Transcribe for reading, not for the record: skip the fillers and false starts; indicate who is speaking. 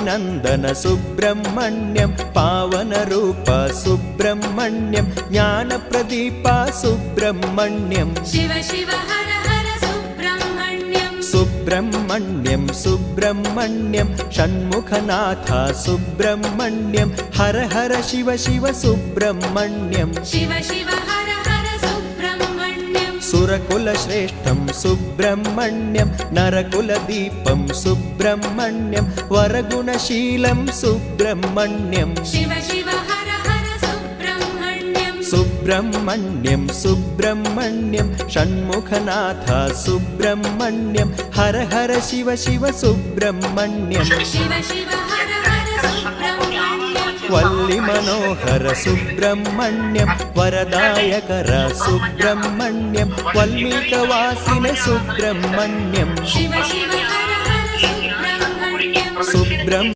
Speaker 1: Parvatinandan Subrahmanyam पावनरूप Subrahmanyam ज्ञानप्रदीप Subrahmanyam
Speaker 2: Shiva Shiva Har Har Subrahmanyam
Speaker 1: Subrahmanyam Subrahmanyam Shanmukhanath Subrahmanyam Har Har Shiva Shiva Subrahmanyam
Speaker 2: Shiva Shiva Har Har Subrahmanyam
Speaker 1: सुरकुलश्रेष्ठं Subrahmanyam नरकुलदीपं Subrahmanyam वरगुणशीलं Subrahmanyam
Speaker 2: Shiva Shiva Har Har Subrahmanyam
Speaker 1: Subrahmanyam Subrahmanyam Shanmukhanath Subrahmanyam Har Har Shiva Shiva Subrahmanyam
Speaker 2: Shiva Shiva Har Har Subrahmanyam
Speaker 1: Valli Manohar Subrahmanyam वरदायकर Subrahmanyam वल्मीकवासिन Subrahmanyam
Speaker 2: Shiva Shiva Har Har Subrahmanyam
Speaker 1: Subrahmanyam